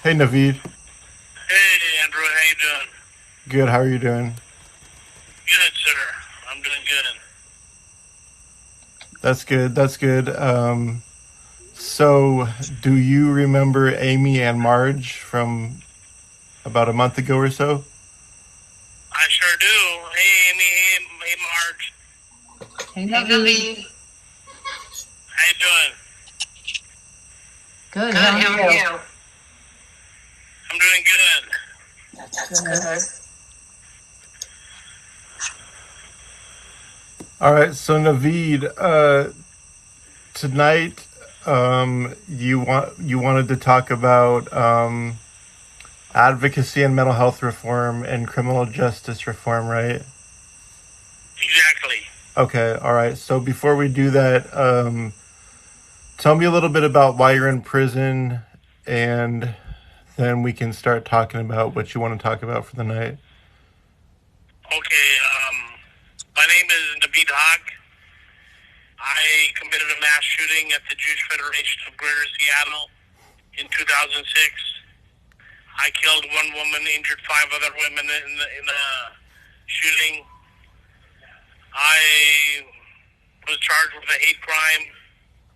Hey Naveed. Hey, Andrew, how you doing? Good, how are you doing? Good, sir. I'm doing good. That's good, that's good. So, do you remember Amy and Marge from about a month ago or so? I sure do. Hey, Amy. Hey, Marge. Hey, Hey, Naveed. Naveed. How you doing? Good. How Good. are How are you? you? I'm doing good. That's That's good. good. All right, so Naveed, tonight, you wanted to talk about advocacy and mental health reform and criminal justice reform, right? Exactly. Okay, all right. So before we do that, tell me a little bit about why you're in prison, and then we can start talking about what you want to talk about for the night. Okay. My name is Naveed Haq. I committed a mass shooting at the Jewish Federation of Greater Seattle in 2006. I killed one woman, injured five other women in the shooting. I was charged with a hate crime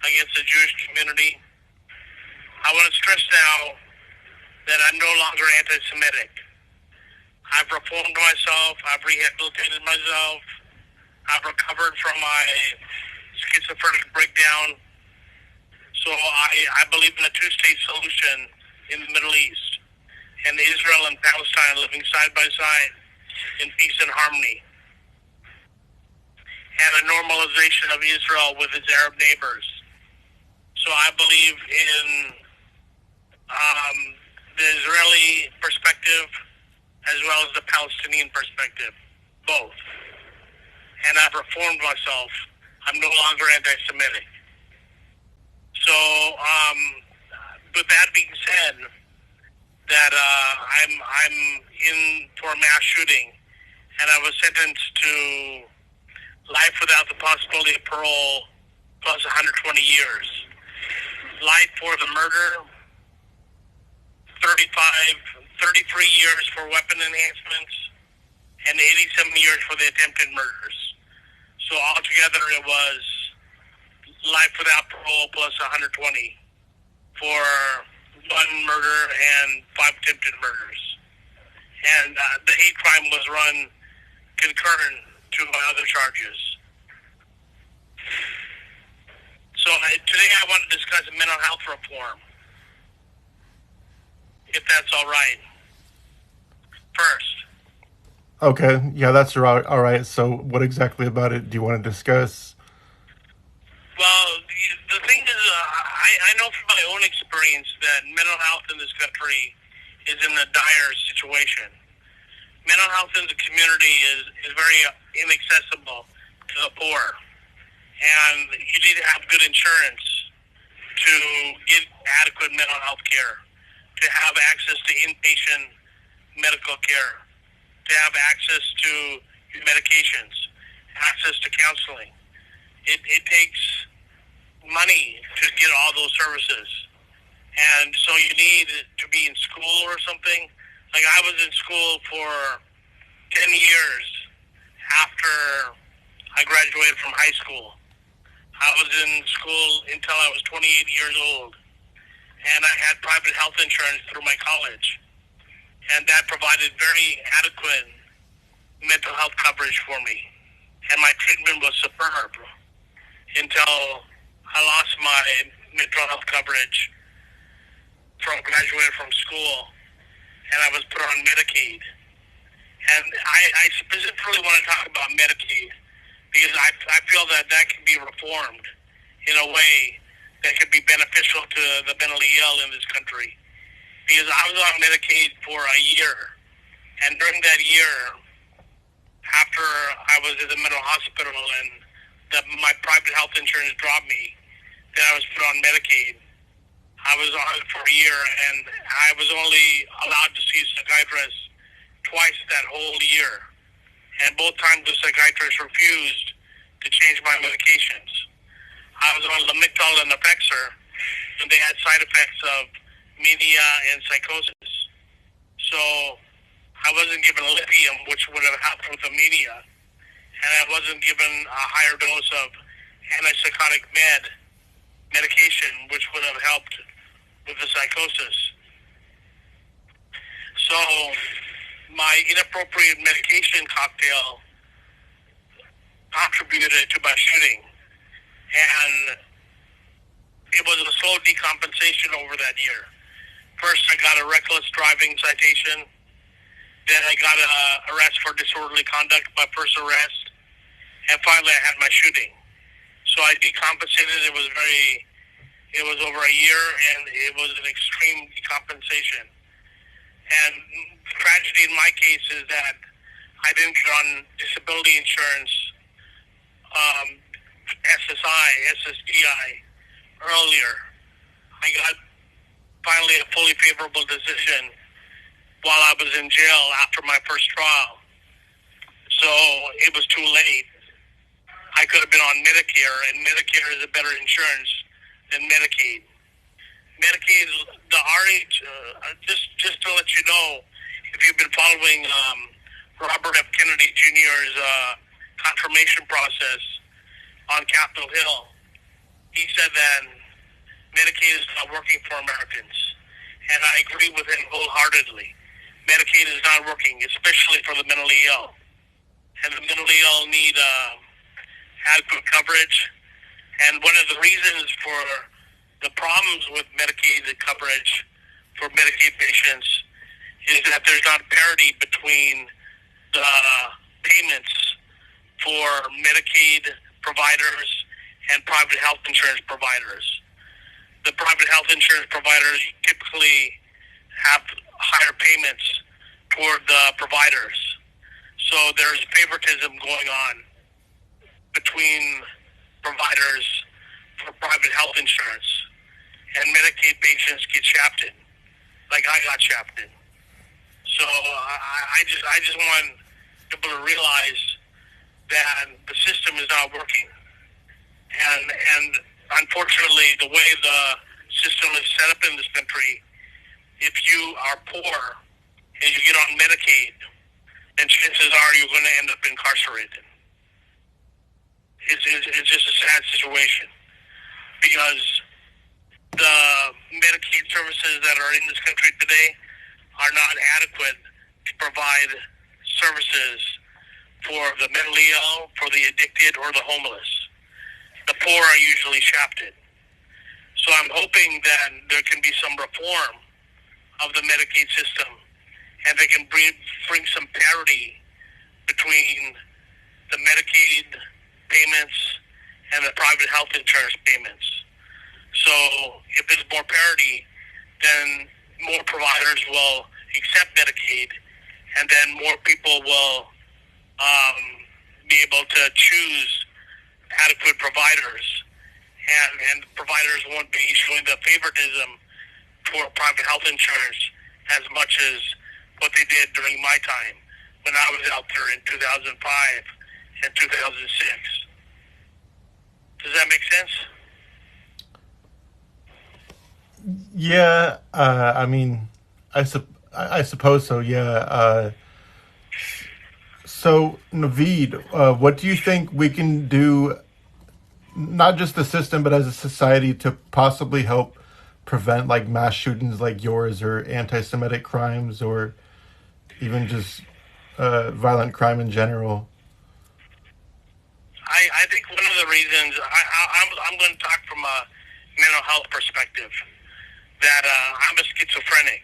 against the Jewish community. I want to stress now that I'm no longer anti-Semitic. I've reformed myself. I've rehabilitated myself. I've recovered from my schizophrenic breakdown. So I believe in a two-state solution in the Middle East, and Israel and Palestine living side by side in peace and harmony, and a normalization of Israel with its Arab neighbors. So I believe in um, the Israeli perspective as well as the Palestinian perspective, both. And I've reformed myself. I'm no longer anti-Semitic. So, with that being said, that I'm in for a mass shooting, and I was sentenced to life without the possibility of parole plus 120 years. Life for the murder, 33 years for weapon enhancements, and 87 years for the attempted murders. So altogether it was life without parole plus 120 for one murder and five attempted murders. And the hate crime was run concurrent to my other charges. So today I want to discuss mental health reform, if that's all right. First, Okay, yeah, that's right. All right. So, what exactly about it do you want to discuss? well, the thing is, I know from my own experience that mental health in this country is in a dire situation. Mental health in the community is very inaccessible to the poor, and you need to have good insurance to get adequate mental health care, to have access to inpatient medical care, to have access to medications, access to counseling. It takes money to get all those services. And so you need to be in school or something. Like I was in school for 10 years after I graduated from high school. I was in school until I was 28 years old. And I had private health insurance through my college. And that provided very adequate mental health coverage for me. And my treatment was superb until I lost my mental health coverage from graduating from school, and I was put on Medicaid. And I specifically want to talk about Medicaid because I feel that that can be reformed in a way that could be beneficial to the mentally ill in this country. Because I was on Medicaid for a year, and during that year, after I was in the mental hospital and my private health insurance dropped me, then I was put on Medicaid. I was on it for a year, and I was only allowed to see a psychiatrist twice that whole year. And both times the psychiatrist refused to change my medications. I was on Lamictal and Effexor, and they had side effects of mania, and psychosis. So I wasn't given lithium, which would have helped with the mania, and I wasn't given a higher dose of antipsychotic medication, which would have helped with the psychosis. So my inappropriate medication cocktail contributed to my shooting, and it was a slow decompensation over that year. First, I got a reckless driving citation. Then I got an arrest for disorderly conduct by first arrest. And finally, I had my shooting. So I decompensated. It was over a year, and it was an extreme decompensation. And the tragedy in my case is that I didn't get on disability insurance, SSDI, earlier. I got finally a fully favorable decision while I was in jail after my first trial. So it was too late. I could have been on Medicare, and Medicare is a better insurance than Medicaid. Medicaid, the RH, just to let you know, if you've been following Robert F. Kennedy Jr.'s confirmation process on Capitol Hill, he said that Medicaid is not working for Americans. And I agree with him wholeheartedly. Medicaid is not working, especially for the mentally ill. And the mentally ill need adequate coverage. And one of the reasons for the problems with Medicaid coverage for Medicaid patients is that there's not parity between the payments for Medicaid providers and private health insurance providers. The private health insurance providers typically have higher payments toward the providers. So there's favoritism going on between providers for private health insurance, and Medicaid patients get shafted, like I got shafted. So I just want people to realize that the system is not working, and unfortunately, the way the system is set up in this country, if you are poor and you get on Medicaid, then chances are you're going to end up incarcerated. It's just a sad situation because the Medicaid services that are in this country today are not adequate to provide services for the mentally ill, for the addicted, or the homeless. The poor are usually shafted. So I'm hoping that there can be some reform of the Medicaid system, and they can bring some parity between the Medicaid payments and the private health insurance payments. So if there's more parity, then more providers will accept Medicaid, and then more people will be able to choose adequate providers, and providers won't be showing the favoritism for private health insurance as much as what they did during my time when I was out there in 2005 and 2006. Does that make sense? Yeah, I mean, I suppose so. Yeah. So Naveed, what do you think we can do, not just the system, but as a society, to possibly help prevent like mass shootings like yours, or anti-Semitic crimes, or even just violent crime in general? I think one of the reasons I'm going to talk from a mental health perspective, that I'm a schizophrenic.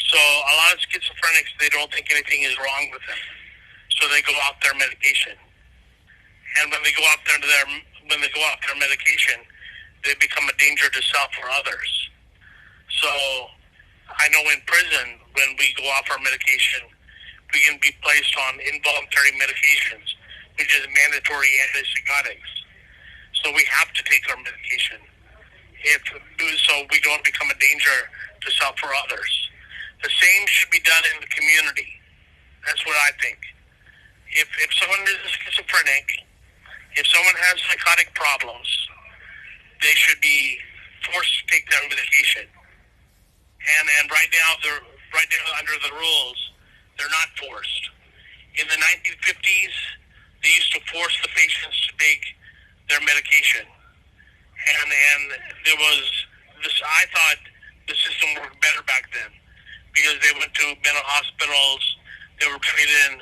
So a lot of schizophrenics, they don't think anything is wrong with them, so they go off their medication. And when they go off their medication, they become a danger to self or others. So I know in prison, when we go off our medication, we can be placed on involuntary medications, which is mandatory antipsychotics. So we have to take our medication so we don't become a danger to self or others. The same should be done in the community. That's what I think. If someone is a schizophrenic, if someone has psychotic problems, they should be forced to take their medication. and right now under the rules, they're not forced. In the 1950s, they used to force the patients to take their medication, and there was this. I thought the system worked better back then because they went to mental hospitals, they were treated,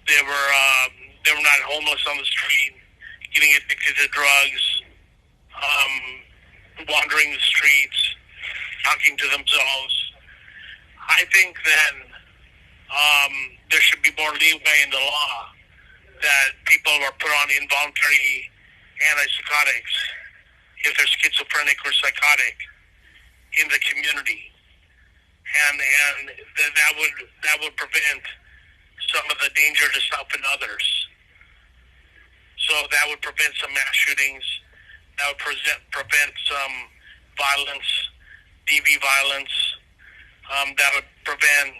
they were not homeless on the street, getting addicted to drugs, wandering the streets, talking to themselves. I think that there should be more leeway in the law that people are put on involuntary antipsychotics if they're schizophrenic or psychotic in the community, and that would prevent some of the danger to self and others. So that would prevent some mass shootings. That would prevent some violence, DV violence. That would prevent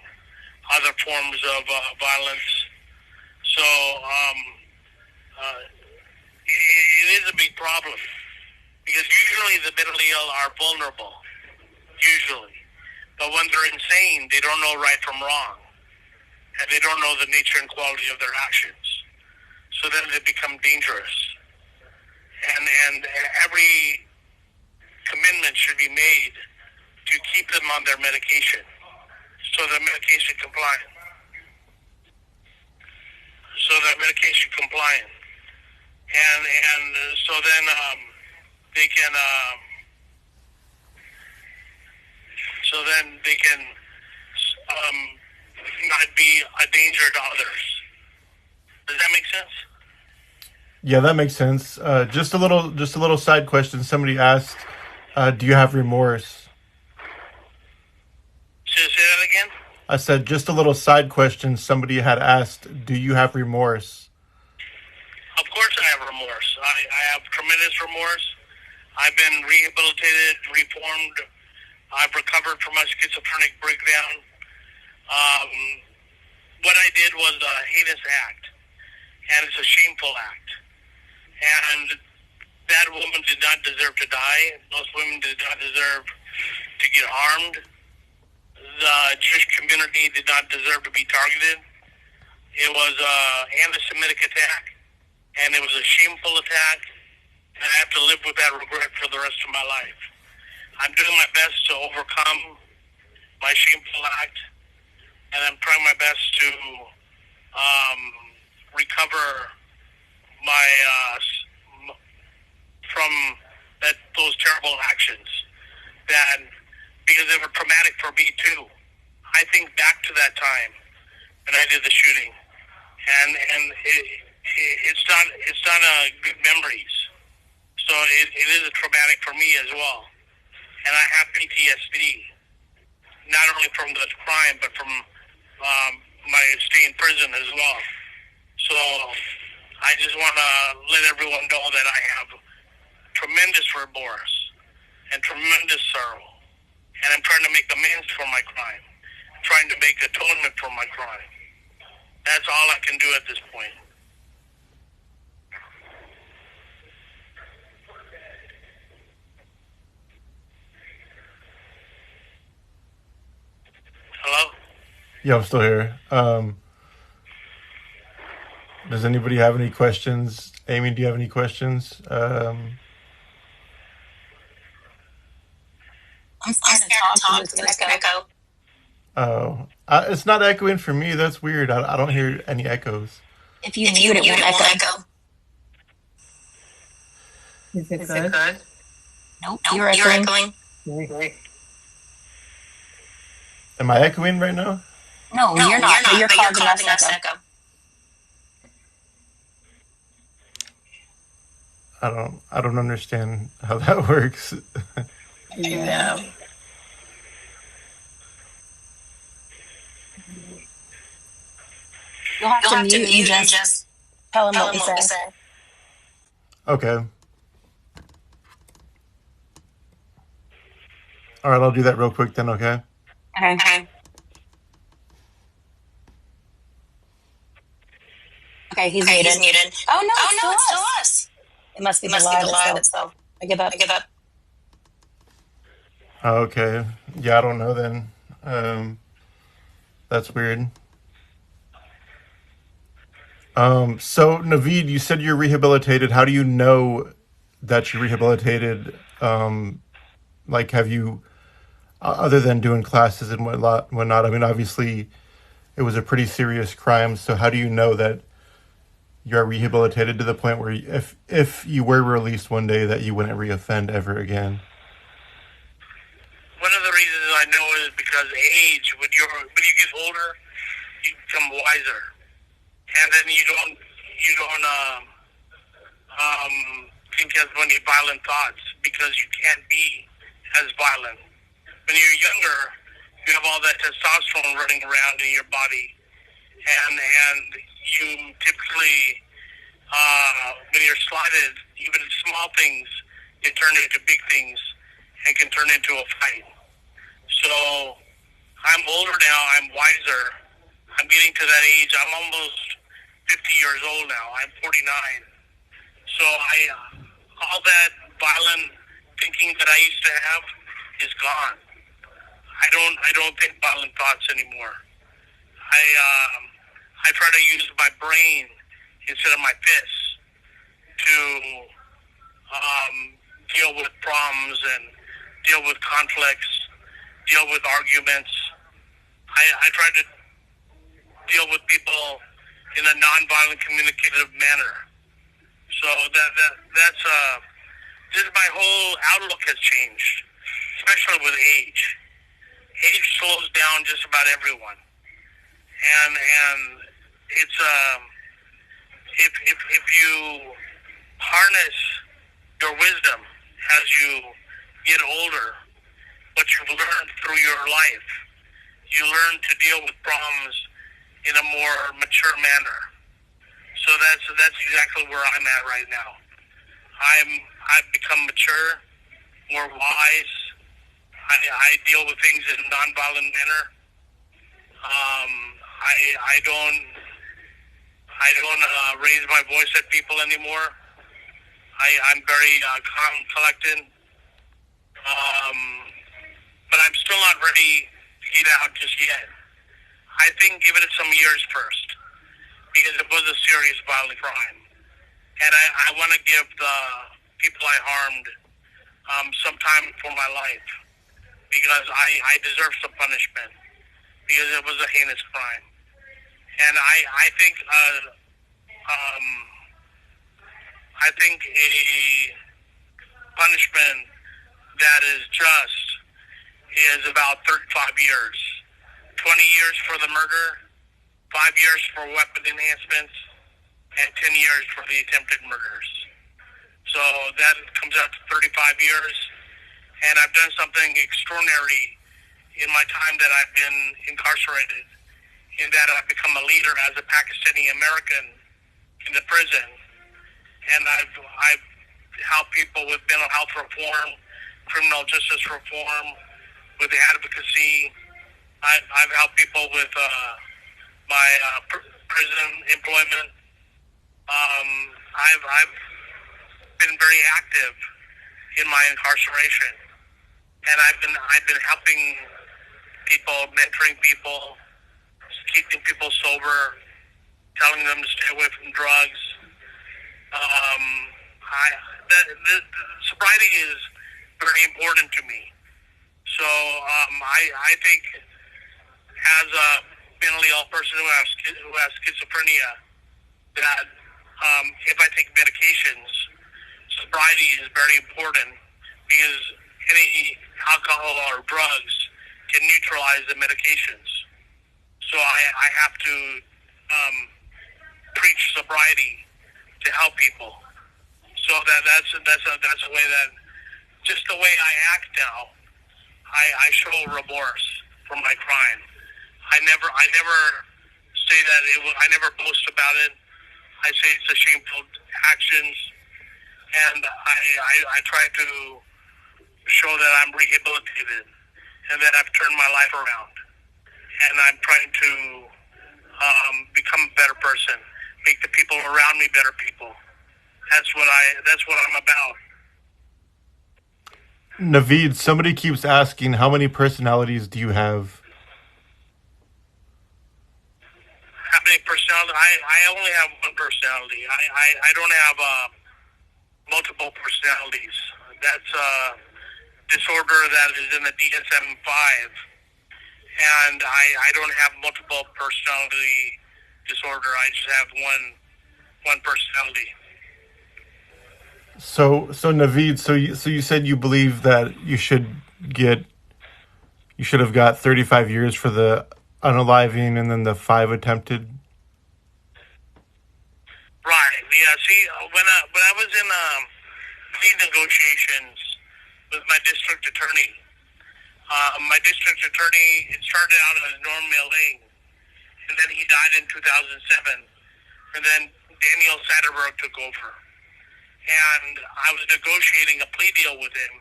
other forms of violence. So it is a big problem because usually the mentally ill are vulnerable. Usually, but when they're insane, they don't know right from wrong, and they don't know the nature and quality of their actions. So then they become dangerous, and every commitment should be made to keep them on their medication, so they're medication compliant. And so then they can. So then they can not be a danger to others. Does that make sense? Yeah, that makes sense. Just a little side question. Somebody asked, "Do you have remorse?" Say that again. I said just a little side question. Somebody had asked, "Do you have remorse?" Of course, I have remorse. I have tremendous remorse. I've been rehabilitated, reformed. I've recovered from my schizophrenic breakdown. What I did was a heinous act, and it's a shameful act. And that woman did not deserve to die. Those women did not deserve to get harmed. The Jewish community did not deserve to be targeted. It was an anti-Semitic attack, and it was a shameful attack, and I have to live with that regret for the rest of my life. I'm doing my best to overcome my shameful act, and I'm trying my best to recover my from those terrible actions. That because they were traumatic for me too. I think back to that time when I did the shooting, and it's not good memories. So it is traumatic for me as well. And I have PTSD, not only from the crime, but from my stay in prison as well. So I just want to let everyone know that I have tremendous remorse and tremendous sorrow. And I'm trying to make amends for my crime. I'm trying to make atonement for my crime. That's all I can do at this point. Hello? Yeah, I'm still here. Does anybody have any questions? Amy, do you have any questions? I'm scared to talk. It's going to echo. Oh, it's not echoing for me. That's weird. I don't hear any echoes. If you mute it, won't echo. Is it good? Nope, you're echoing. Am I echoing right now? No, you're not. But you're causing us echo. I don't understand how that works. Yeah. You'll have to mute and just tell them what we say. Okay. All right, I'll do that real quick then, okay? Okay. Okay, he's muted. Oh no, it's still us. It must be the live itself. I give up. Okay. Yeah, I don't know then. Um, that's weird. So Naveed, you said you're rehabilitated. How do you know that you're rehabilitated? Like, have you, other than doing classes and whatnot? I mean, obviously, it was a pretty serious crime. So how do you know that you're rehabilitated to the point where, if you were released one day, that you wouldn't reoffend ever again? One of the reasons I know is because age. When you get older, you become wiser, and then you don't think as many violent thoughts because you can't be as violent. When you're younger, you have all that testosterone running around in your body, and you typically, when you're slighted, even small things can turn into big things and can turn into a fight. So I'm older now. I'm wiser. I'm getting to that age. I'm almost 50 years old now. I'm 49. So all that violent thinking that I used to have is gone. I don't think violent thoughts anymore. I try to use my brain instead of my fists to um, deal with problems and deal with conflicts, deal with arguments. I try to deal with people in a nonviolent, communicative manner. So that's this my whole outlook has changed, especially with age. Age slows down just about everyone, and it's if you harness your wisdom as you get older, what you've learned through your life, you learn to deal with problems in a more mature manner. So that's exactly where I'm at right now. I've become mature, more wise. I deal with things in a nonviolent manner. I don't raise my voice at people anymore. I'm very calm, collected. But I'm still not ready to get out just yet. I think give it some years first because it was a serious violent crime, and I want to give the people I harmed some time for my life because I deserve some punishment because it was a heinous crime, and I think a punishment that is just is about 35 years. 20 years for the murder, 5 years for weapon enhancements, and 10 years for the attempted murders. So that comes out to 35 years. And I've done something extraordinary in my time that I've been incarcerated, in that I've become a leader as a Pakistani American in the prison. And I've helped people with mental health reform, criminal justice reform, with advocacy. I've helped people with my prison employment. I've been very active in my incarceration, and I've been helping people, mentoring people, keeping people sober, telling them to stay away from drugs. Sobriety is very important to me. So I think as a mentally ill person who has schizophrenia, that if I take medications, sobriety is very important because any alcohol or drugs can neutralize the medications. So I have to preach sobriety to help people. So that's a way that just the way I act now, I show remorse for my crime. I never say that I never boast about it. I say it's a shameful actions, and I try to show that I'm rehabilitated and that I've turned my life around, and I'm trying to become a better person, make the people around me better people. That's what I'm about. Naveed, somebody keeps asking, how many personalities do you have? How many personality? I only have one personality. I don't have multiple personalities. That's a disorder that is in the DSM-5, and I don't have multiple personality disorder. I just have one personality. So Naveed, so you said you believe that you should have got 35 years for the unaliving and then the 5 attempted. Right. Yeah. See, when I was in plea negotiations with my district attorney, it started out as Norm Milling, and then he died in 2007, and then Daniel Satterberg took over, and I was negotiating a plea deal with him,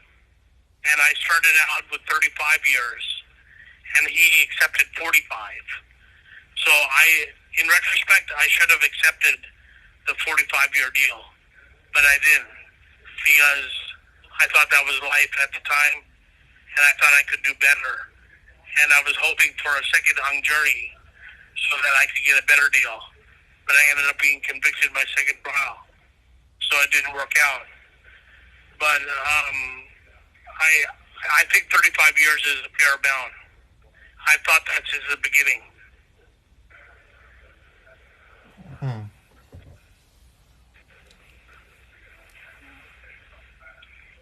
and I started out with 35 years, and he accepted 45. So in retrospect, I should have accepted the 45-year deal, but I didn't, because I thought that was life at the time, and I thought I could do better. And I was hoping for a second hung jury so that I could get a better deal. But I ended up being convicted my second trial, so it didn't work out. But I think 35 years is a fair bound. I thought that's just the beginning.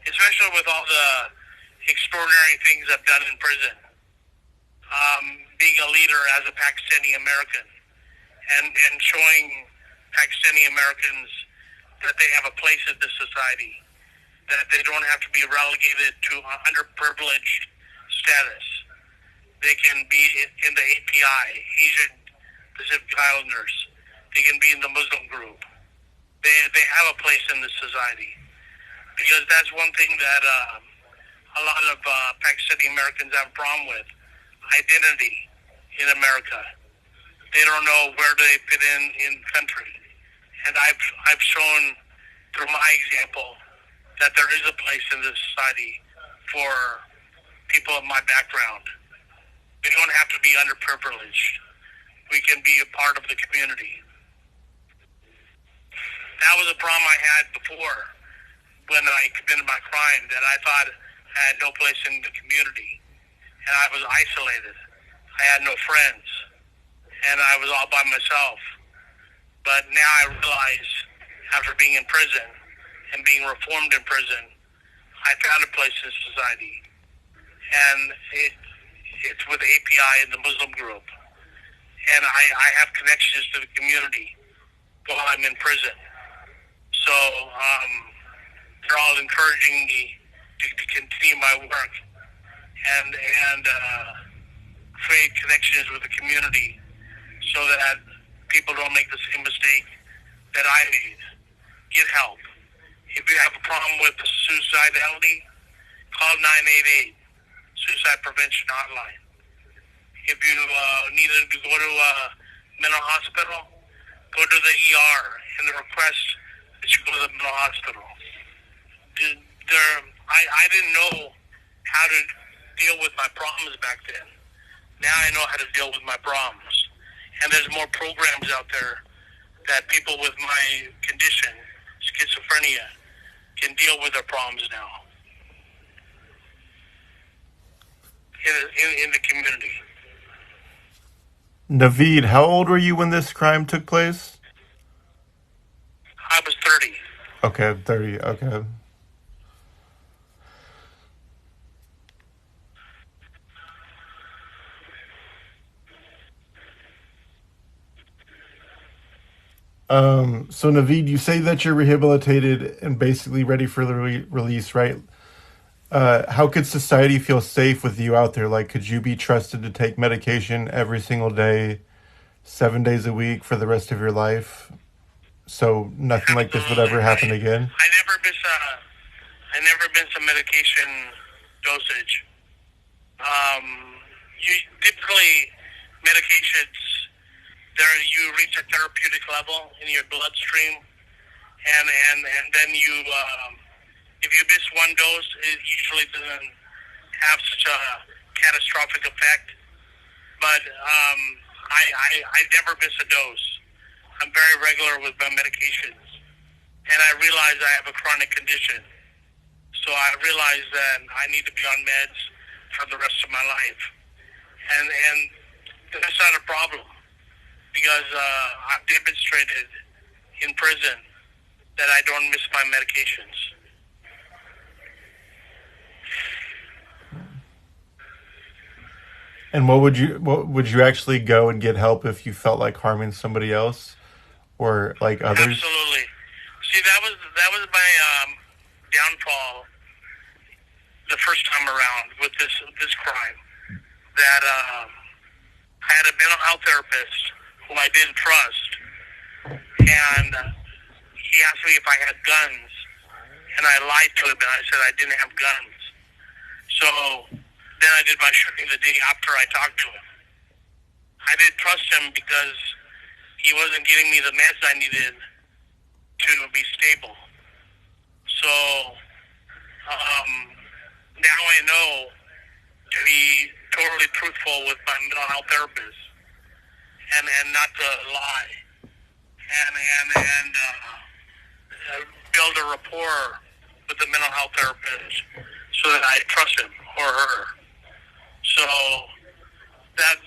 Especially with all the extraordinary things I've done in prison. Being a leader as a Pakistani American and showing Pakistani Americans that they have a place in this society, that they don't have to be relegated to underprivileged status. They can be in the API, Asian Pacific Islanders. They can be in the Muslim group. They have a place in this society. Because that's one thing that a lot of Pakistani Americans have a problem with: identity in America. They don't know where they fit in the country, and I've shown through my example that there is a place in this society for people of my background. We don't have to be underprivileged. We can be a part of the community. That was a problem I had before, when I committed my crime, that I thought I had no place in the community, and I was isolated. I had no friends, and I was all by myself. But now I realize, after being in prison and being reformed in prison, I found a place in society, and it's with API and the Muslim group, and I have connections to the community while I'm in prison. So they're all encouraging me to continue my work and create connections with the community so that people don't make the same mistake that I made. Get help. If you have a problem with suicidality, call 988, Suicide Prevention Hotline. If you need to go to a mental hospital, go to the ER and request that you go to the mental hospital. I didn't know how to deal with my problems back then. Now I know how to deal with my problems. And there's more programs out there that people with my condition, schizophrenia, can deal with their problems now in the community. Naveed, how old were you when this crime took place? I was 30. Okay, 30. Okay. So Naveed, you say that you're rehabilitated and basically ready for the release, right? How could society feel safe with you out there? Like, could you be trusted to take medication every single day, 7 days a week for the rest of your life? So nothing like this would ever happen again? I never missed a medication dosage. Typically, medications, you reach a therapeutic level in your bloodstream, and then If you miss one dose, it usually doesn't have such a catastrophic effect. But I never miss a dose. I'm very regular with my medications. And I realize I have a chronic condition. So I realize that I need to be on meds for the rest of my life. And that's not a problem because I've demonstrated in prison that I don't miss my medications. And what would you actually go and get help if you felt like harming somebody else or like others? Absolutely. See, that was my downfall the first time around with this crime. That I had a mental health therapist who I didn't trust, and he asked me if I had guns, and I lied to him and I said I didn't have guns. So then I did my shooting the day after I talked to him. I didn't trust him because he wasn't getting me the meds I needed to be stable. So now I know to be totally truthful with my mental health therapist and not to lie and build a rapport with the mental health therapist so that I trust him or her. So that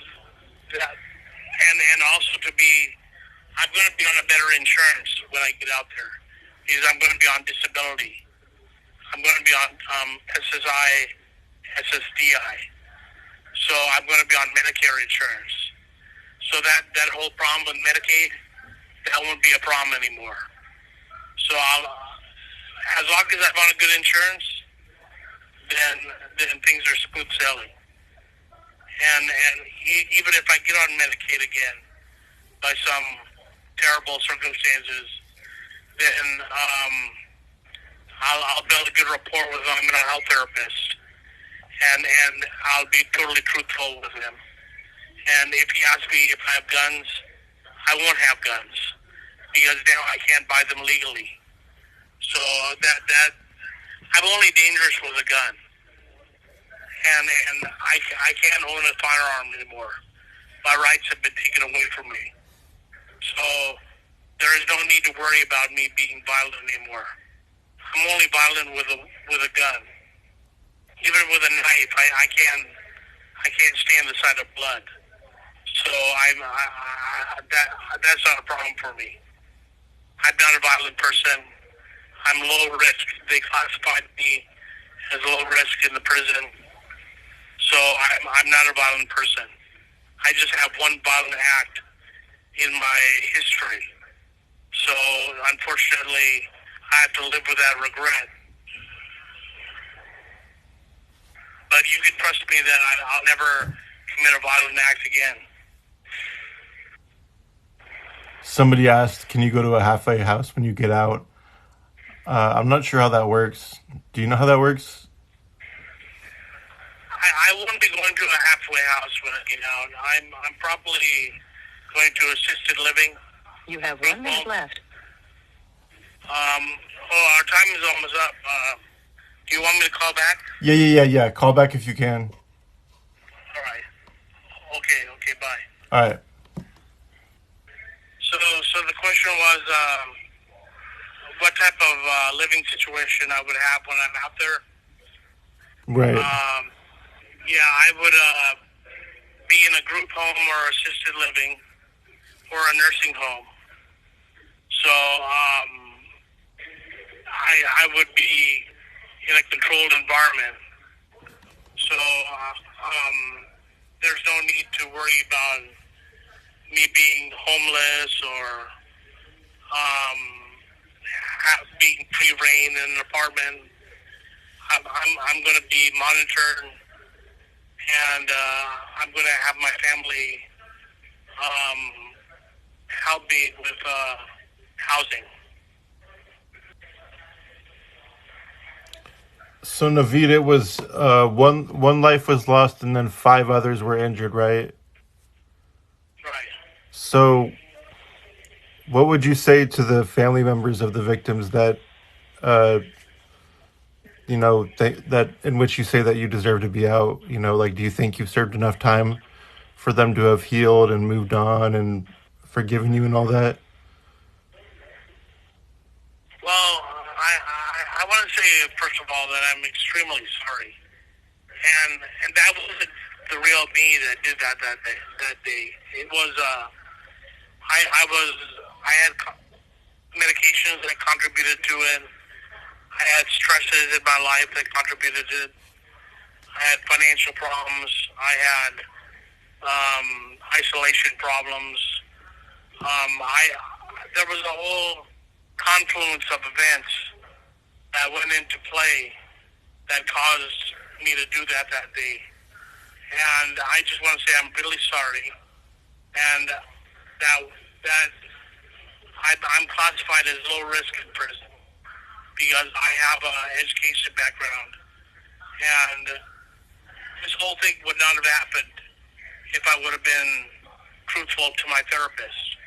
and also to be, I'm going to be on a better insurance when I get out there because I'm going to be on disability. I'm going to be on SSI, SSDI. So I'm going to be on Medicare insurance. So that whole problem with Medicaid, that won't be a problem anymore. So as long as I'm on good insurance, then things are smooth sailing. And even if I get on Medicaid again by some terrible circumstances, then I'll build a good rapport with my mental health therapist, and I'll be totally truthful with him. And if he asks me if I have guns, I won't have guns because now I can't buy them legally. So that I'm only dangerous with a gun, and I can't own a firearm anymore. My rights have been taken away from me. So there is no need to worry about me being violent anymore. I'm only violent with a gun. Even with a knife, I can't stand the sight of blood. So that's not a problem for me. I'm not a violent person. I'm low risk. They classified me as low risk in the prison. So I'm not a violent person. I just have one violent act in my history. So unfortunately, I have to live with that regret. But you can trust me that I'll never commit a violent act again. Somebody asked, can you go to a halfway house when you get out? I'm not sure how that works. Do you know how that works? I won't be going to a halfway house when I get out. I'm probably going to assisted living. You have 1 minute left. Our time is almost up. Do you want me to call back? Yeah. Call back if you can. All right. Okay, bye. All right. So the question was, what type of living situation I would have when I'm out there? Right. Yeah, I would be in a group home or assisted living or a nursing home. So I would be in a controlled environment. So there's no need to worry about me being homeless or being free-reign in an apartment. I'm going to be monitored, and I'm going to have my family help me with housing. So Naveed, it was one life was lost and then 5 others were injured, right? Right. So what would you say to the family members of the victims that that in which you say that you deserve to be out, like, do you think you've served enough time for them to have healed and moved on and forgiven you and all that? Well, I want to say first of all that I'm extremely sorry, and that wasn't the real me that did that day. It was I had medications that contributed to it. I had stresses in my life that contributed to it. I had financial problems. I had isolation problems. There was a whole confluence of events that went into play that caused me to do that day. And I just want to say I'm really sorry. And that I'm classified as low risk in prison because I have an education background. And this whole thing would not have happened if I would have been truthful to my therapist.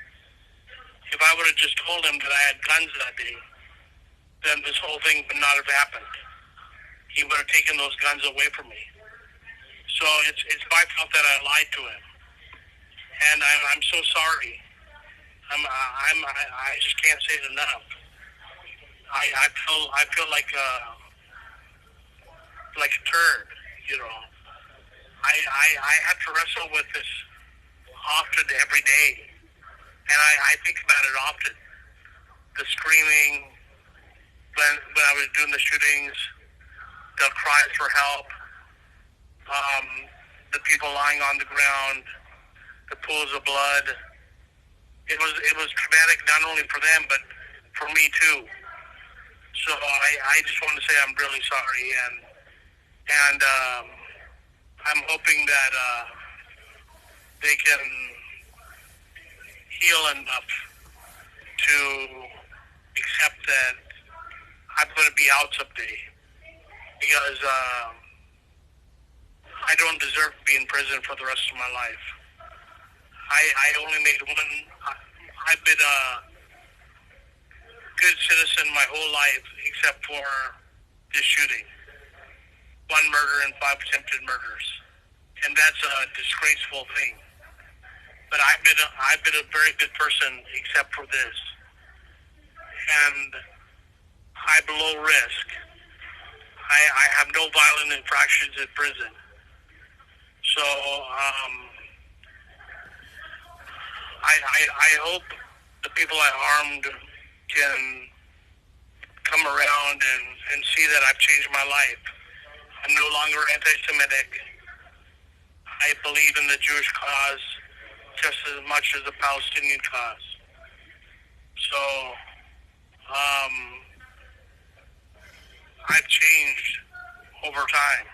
If I would have just told him that I had guns that day, then this whole thing would not have happened. He would have taken those guns away from me. So it's my fault that I lied to him, and I'm so sorry. I just can't say it enough. I feel like a turd, you know. I have to wrestle with this often every day, and I think about it often. The screaming when I was doing the shootings, the cries for help, the people lying on the ground, the pools of blood. It was traumatic not only for them but for me too. So I just want to say I'm really sorry, and I'm hoping that they can heal enough to accept that I'm going to be out someday, because I don't deserve to be in prison for the rest of my life. I only made one. I've been a good citizen my whole life except for this shooting. 1 murder and 5 attempted murders, and that's a disgraceful thing. But I've been a very good person except for this, and I'm low risk. I have no violent infractions in prison. So I hope the people I harmed can come around and see that I've changed my life. I'm no longer anti-Semitic. I believe in the Jewish cause just as much as the Palestinian cause. So I've changed over time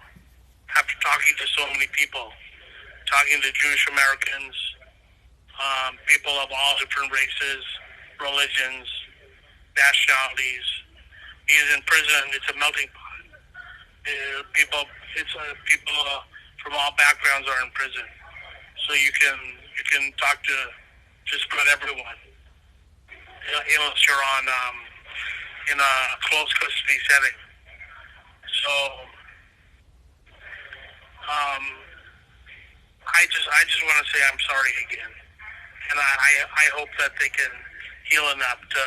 after talking to so many people, talking to Jewish Americans, people of all different races, religions, nationalities. Because in prison, it's a melting pot. People from all backgrounds are in prison, so you can talk to just about everyone, unless you're on in a close custody setting. So I just want to say I'm sorry again, and I hope that they can heal enough to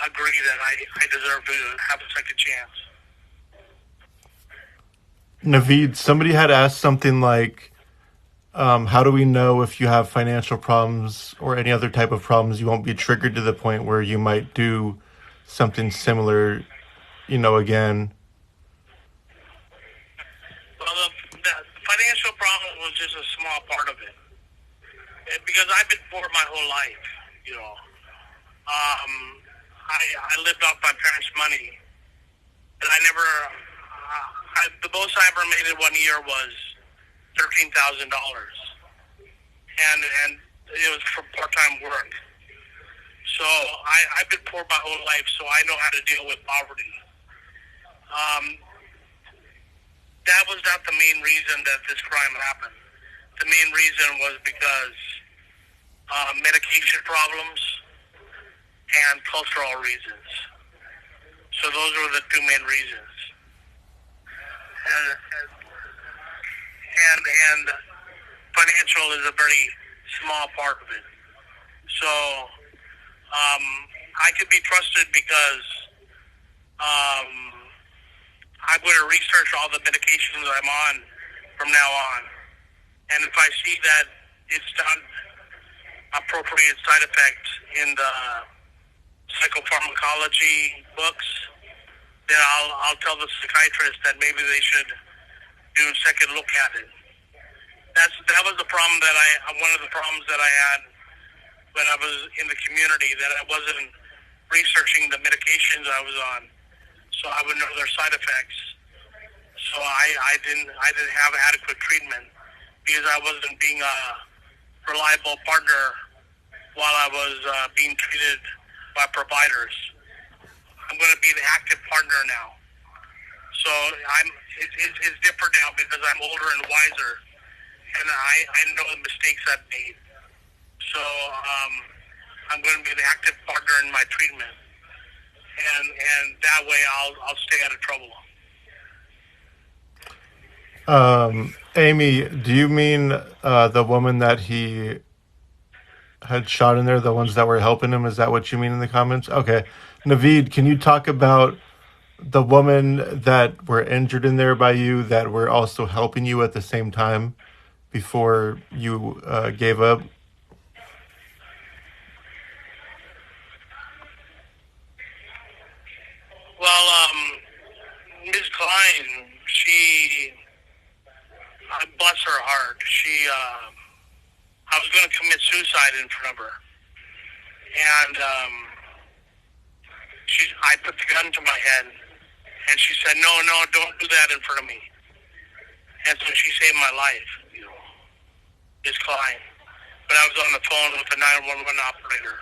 agree that I deserve to have a second chance. Naveed, somebody had asked something like, how do we know if you have financial problems or any other type of problems you won't be triggered to the point where you might do something similar, again? Well, the financial problem was just a small part of it, because I've been poor my whole life, you know. I lived off my parents' money, and I never. The most I ever made in 1 year was $13,000, and it was for part-time work. So I've been poor my whole life, so I know how to deal with poverty. That was not the main reason that this crime happened. The main reason was because medication problems and cultural reasons. So those were the two main reasons. And financial is a very small part of it. So I could be trusted because I'm going to research all the medications I'm on from now on. And if I see that it's not appropriate side effects in the psychopharmacology books, then I'll tell the psychiatrist that maybe they should do a second look at it. That was the problem one of the problems that I had when I was in the community, that I wasn't researching the medications I was on, so I would know their side effects. So I didn't have adequate treatment because I wasn't being a reliable partner while I was being treated by providers. I'm going to be the active partner now. So it's different now because I'm older and wiser, and I know the mistakes I've made. So I'm going to be the active partner in my treatment, and that way I'll stay out of trouble. Amy, do you mean the woman that he had shot in there, the ones that were helping him? Is that what you mean in the comments? Okay. Naveed, can you talk about the woman that were injured in there by you that were also helping you at the same time before you gave up? Well, Ms. Klein, bless her heart, I was going to commit suicide in front of her. And I put the gun to my head, and she said, no, don't do that in front of me. And so she saved my life, Ms. Klein. But I was on the phone with the 911 operator.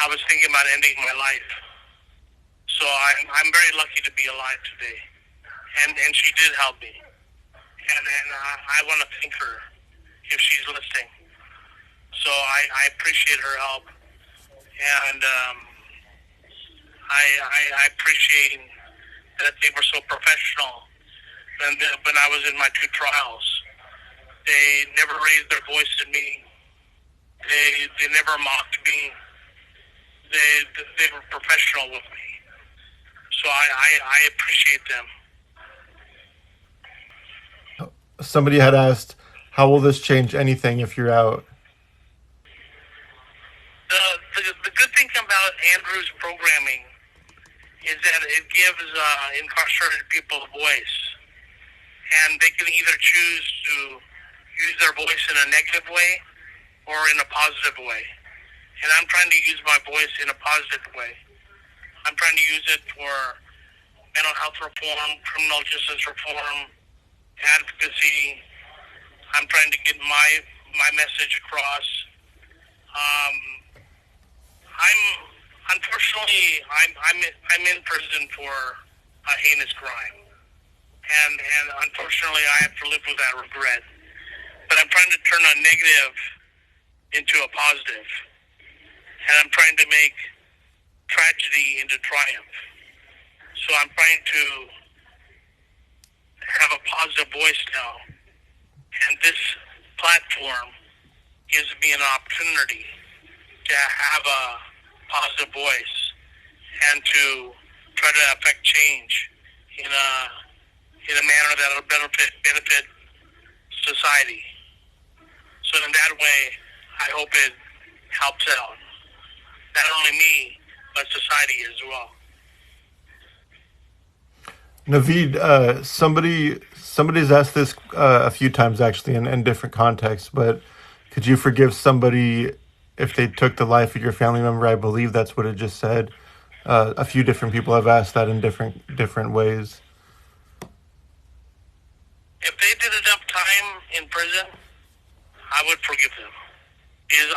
I was thinking about ending my life. So I'm very lucky to be alive today. And she did help me. And I want to thank her if she's listening. So I appreciate her help. And I appreciate that they were so professional. And when I was in my 2 trials, they never raised their voice at me. They never mocked me. They were professional with me. So I appreciate them. Somebody had asked, how will this change anything if you're out? The good thing about Andrew's programming is that it gives incarcerated people a voice. And they can either choose to use their voice in a negative way or in a positive way. And I'm trying to use my voice in a positive way. I'm trying to use it for mental health reform, criminal justice reform, advocacy. I'm trying to get my message across. I'm in prison for a heinous crime, and unfortunately I have to live with that regret. But I'm trying to turn a negative into a positive, and I'm trying to make tragedy into triumph. So I'm trying to have a positive voice now, and this platform gives me an opportunity to have a positive voice and to try to affect change in a manner that will benefit society. So in that way, I hope it helps out not only me but society as well. Naveed, somebody's asked this a few times actually in different contexts, but could you forgive somebody if they took the life of your family member? I believe that's what it just said. A few different people have asked that in different ways. If they did enough time in prison, I would forgive them. Because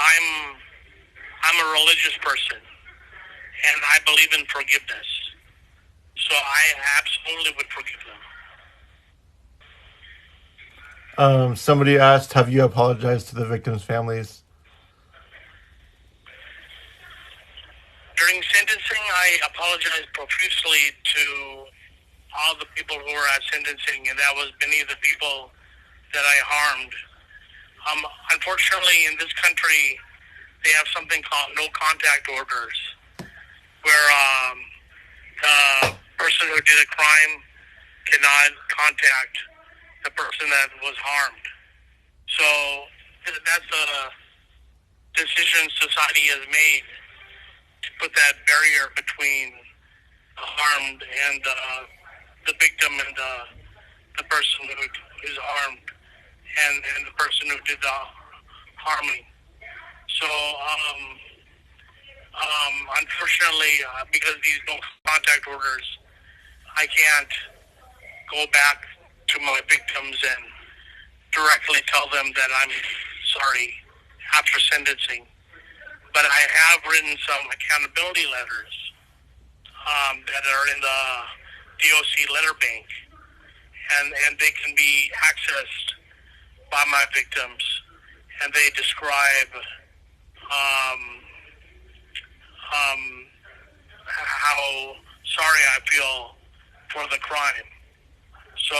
I'm a religious person, and I believe in forgiveness. So I absolutely would forgive them. Somebody asked, have you apologized to the victims' families? During sentencing, I apologized profusely to all the people who were at sentencing, and that was many of the people that I harmed. Unfortunately, in this country, they have something called no contact orders, where the person who did a crime cannot contact the person that was harmed. So that's a decision society has made to put that barrier between the harmed and the victim and the person who is harmed and the person who did the harming. So, unfortunately, because these no contact orders, I can't go back to my victims and directly tell them that I'm sorry after sentencing. But I have written some accountability letters that are in the DOC letter bank, and they can be accessed by my victims, and they describe how sorry I feel for the crime. So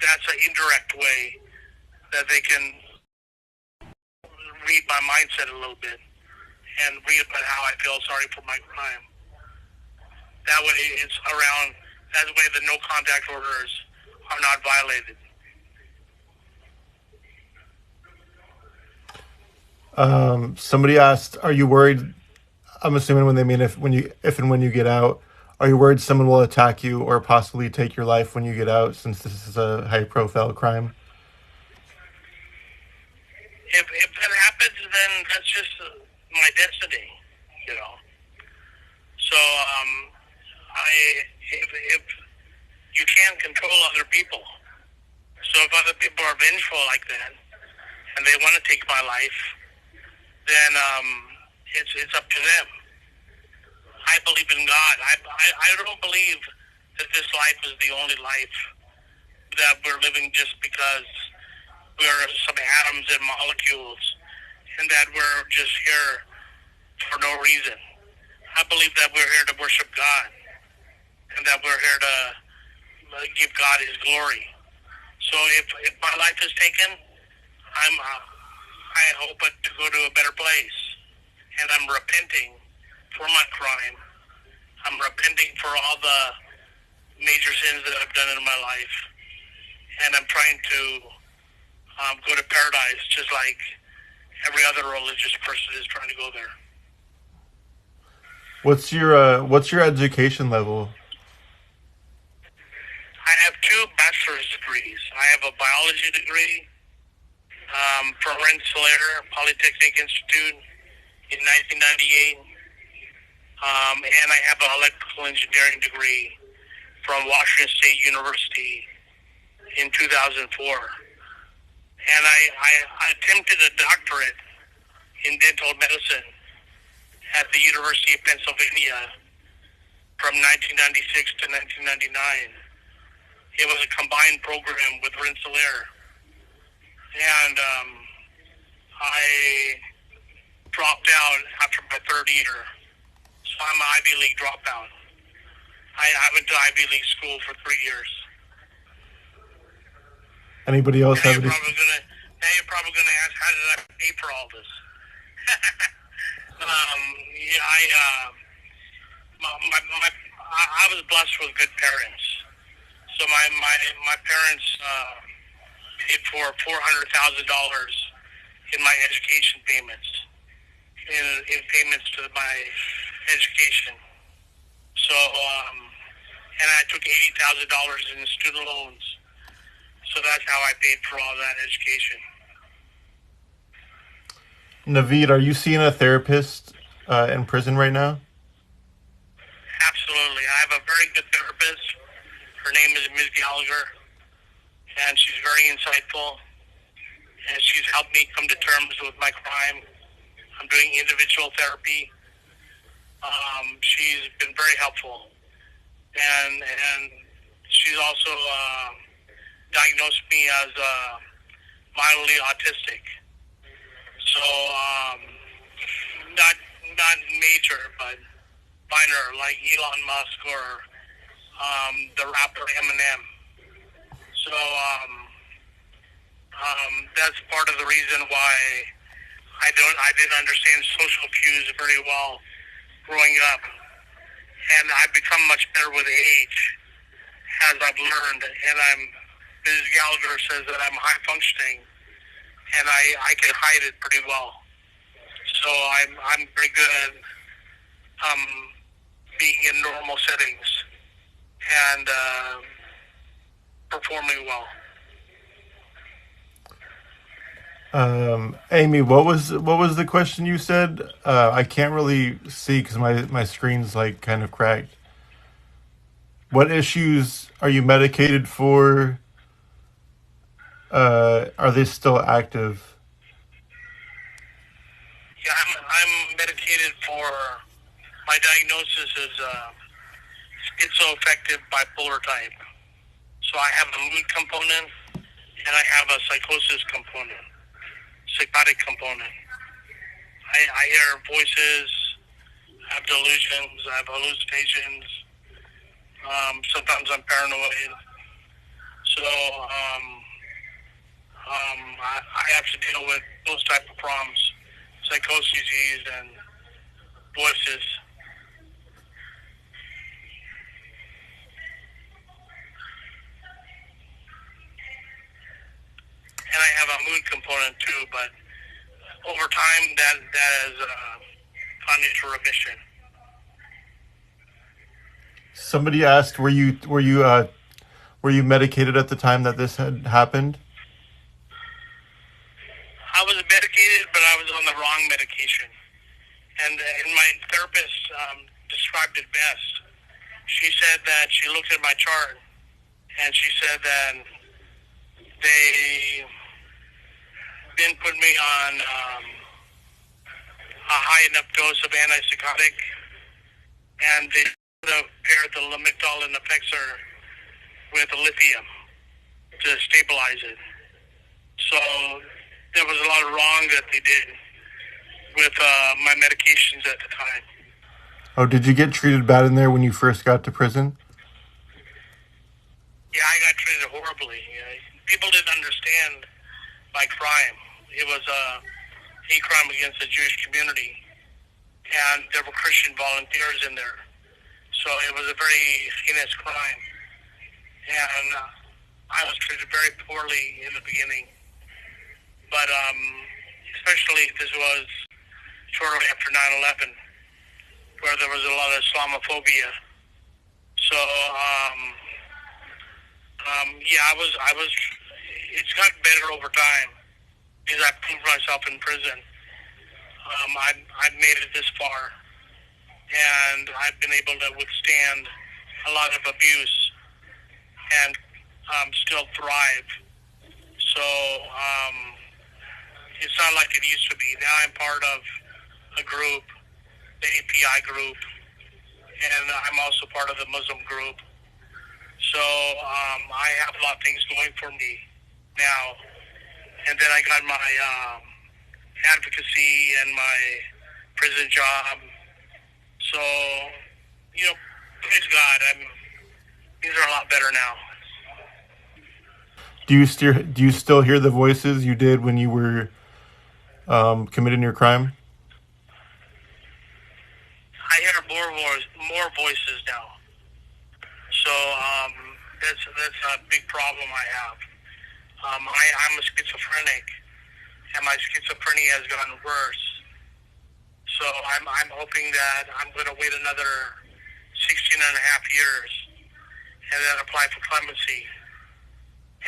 that's an indirect way that they can read my mindset a little bit and read about how I feel sorry for my crime. That way it's around, that way the no contact orders are not violated. Somebody asked, are you worried? I'm assuming when they mean if and when you get out, are you worried someone will attack you or possibly take your life when you get out, since this is a high profile crime? If that happens, then that's just my destiny, you know. So if you can't control other people, so if other people are vengeful like that and they want to take my life, then it's up to them. I believe in God. I don't believe that this life is the only life that we're living just because we're some atoms and molecules and that we're just here for no reason. I believe that we're here to worship God and that we're here to give God His glory. So if my life is taken, I hope to go to a better place, and I'm repenting for my crime. I'm repenting for all the major sins that I've done in my life, and I'm trying to go to paradise just like every other religious person is trying to go there. What's your education level? I have 2 bachelor's degrees. I have a biology degree from Rensselaer Polytechnic Institute in 1998, and I have an electrical engineering degree from Washington State University in 2004. And I attempted a doctorate in dental medicine at the University of Pennsylvania from 1996 to 1999. It was a combined program with Rensselaer. And I dropped out after my 3rd year. So I'm an Ivy League dropout. I went to Ivy League school for 3 years. Anybody else Now have any? you're probably gonna ask, how did I pay for all this? I was blessed with good parents. So my parents paid for $400,000 in my education payments, in payments to my education. So and I took $80,000 in student loans. So that's how I paid for all that education. Naveed, are you seeing a therapist in prison right now? Absolutely. I have a very good therapist. Her name is Ms. Gallagher, and she's very insightful, and she's helped me come to terms with my crime. I'm doing individual therapy. She's been very helpful, and she's also diagnosed me as mildly autistic. So not major, but minor like Elon Musk or the rapper Eminem. So that's part of the reason why I didn't understand social cues very well growing up, and I've become much better with age as I've learned. And Mrs. Gallagher says that I'm high functioning, and I can hide it pretty well. So I'm pretty good at being in normal settings and performing well. Amy, what was the question you said? I can't really see because my screen's like kind of cracked. What issues are you medicated for? Are they still active? Yeah, I'm medicated for, my diagnosis is schizoaffective bipolar type. So I have a mood component and I have a psychosis component, psychotic component. I hear voices, I have delusions, I have hallucinations. Sometimes I'm paranoid. So I have to deal with those type of problems, psychoses and voices. And I have a mood component too, but over time that has gone into remission. Somebody asked, were you medicated at the time that this had happened? I was medicated, but I was on the wrong medication. And my therapist described it best. She said that she looked at my chart, and she said that they didn't put me on a high enough dose of antipsychotic, and they paired the lamictal and effexor with lithium to stabilize it. So there was a lot of wrong that they did with my medications at the time. Oh, did you get treated bad in there when you first got to prison? Yeah, I got treated horribly. People didn't understand my crime. It was a hate crime against the Jewish community, and there were Christian volunteers in there. So it was a very heinous crime, and I was treated very poorly in the beginning. But especially this was shortly after 9/11, where there was a lot of Islamophobia. So yeah, I was. It's gotten better over time because I proved myself in prison. I've made it this far, and I've been able to withstand a lot of abuse and still thrive. So it's not like it used to be. Now I'm part of a group, the API group, and I'm also part of the Muslim group. So I have a lot of things going for me now. And then I got my advocacy and my prison job. So, praise God, things are a lot better now. Do you still hear the voices you did when you were committing your crime? I hear more voices now. So that's a big problem I have. I'm a schizophrenic, and my schizophrenia has gotten worse. So I'm hoping that I'm going to wait another 16 and a half years and then apply for clemency.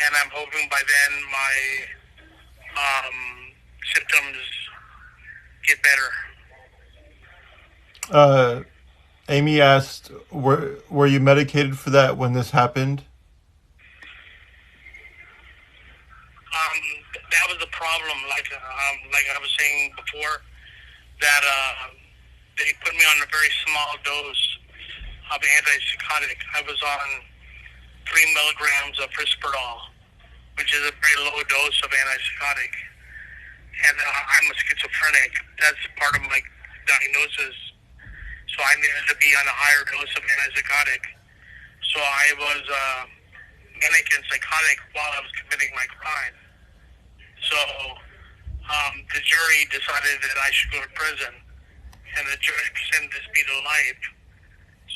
And I'm hoping by then my symptoms get better. Amy asked, were you medicated for that when this happened? That was the problem. Like I was saying before, that they put me on a very small dose of antipsychotic. I was on 3 milligrams of risperidol, which is a very low dose of antipsychotic. And I'm a schizophrenic. That's part of my diagnosis. So I needed to be on a higher dose of antipsychotic. So I was manic and psychotic while I was committing my crime. So the jury decided that I should go to prison, and the jury sentenced me to life.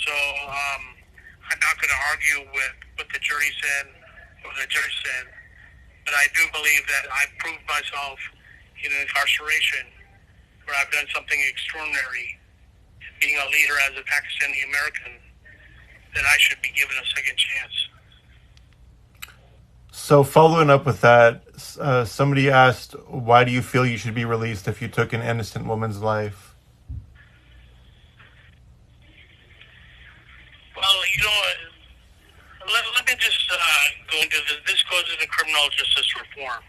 So I'm not going to argue with what the jury said or the judge said, but I do believe that I've proved myself in incarceration where I've done something extraordinary, being a leader as a Pakistani American, that I should be given a second chance. So following up with that, somebody asked, why do you feel you should be released if you took an innocent woman's life? Well, let me just go into this. This goes into criminal justice reform.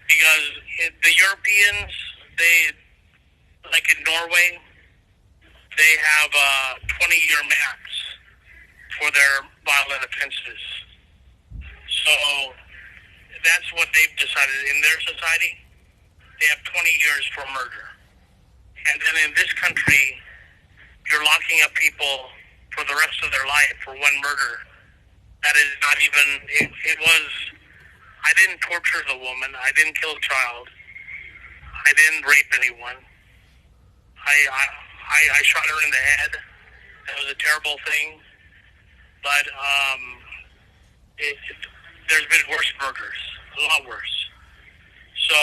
Because the Europeans, like in Norway, they have a 20-year max for their violent offenses. So that's what they've decided in their society. They have 20 years for murder. And then in this country, you're locking up people for the rest of their life for one murder. That is not even, I didn't torture the woman. I didn't kill a child. I didn't rape anyone. I shot her in the head. That was a terrible thing. But there's been worse murders, a lot worse. So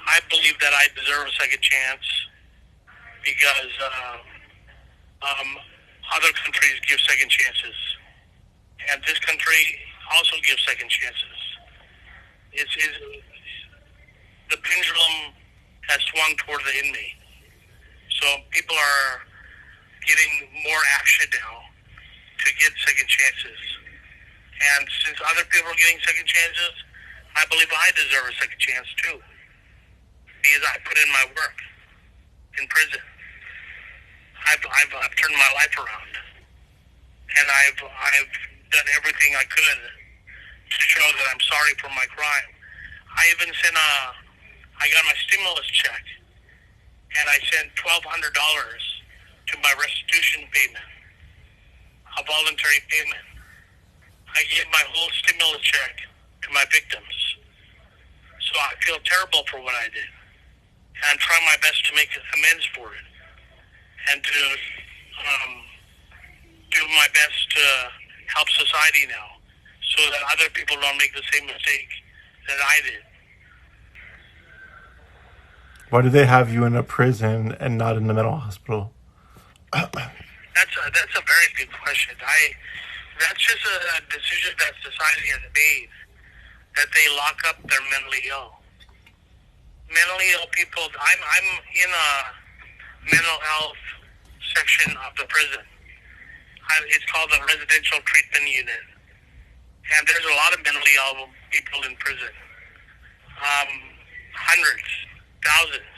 I believe that I deserve a second chance because other countries give second chances. And this country also gives second chances. The pendulum has swung toward the inmate. So people are getting more action now to get second chances. And since other people are getting second chances, I believe I deserve a second chance too. Because I put in my work in prison. I've turned my life around. And I've done everything I could to show that I'm sorry for my crime. I even I got my stimulus check, and I sent $1,200 to my restitution payment, a voluntary payment. I gave my whole stimulus check to my victims. So I feel terrible for what I did. And I'm trying my best to make amends for it, and to do my best to help society now, so that other people don't make the same mistake that I did. Why do they have you in a prison and not in the mental hospital? That's a very good question. That's just a decision that society has made, that they lock up their mentally ill. Mentally ill people. I'm in a mental health section of the prison. It's called the residential treatment unit, and there's a lot of mentally ill people in prison. Hundreds, thousands,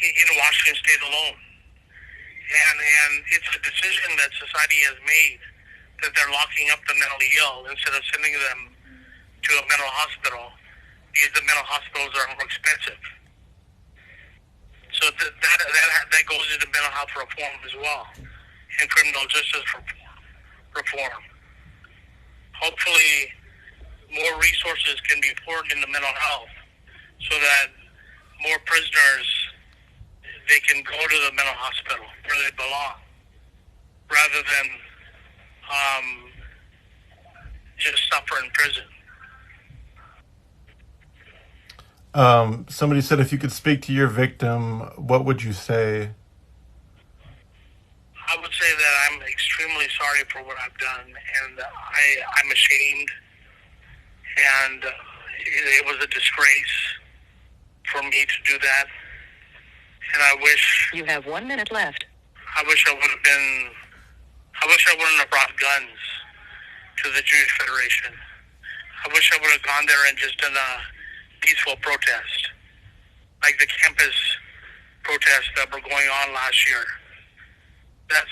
in Washington State alone. And it's a decision that society has made, that they're locking up the mentally ill instead of sending them to a mental hospital, because the mental hospitals are more expensive. So that goes into mental health reform as well, and criminal justice reform. Hopefully, more resources can be poured into mental health, so that more prisoners, they can go to the mental hospital where they belong, rather than just suffer in prison. Somebody said if you could speak to your victim, what would you say? I would say that I'm extremely sorry for what I've done, and I'm ashamed, and it was a disgrace for me to do that. And I wish... You have 1 minute left. I wish I wouldn't have brought guns to the Jewish Federation. I wish I would have gone there and just done a peaceful protest, like the campus protests that were going on last year. That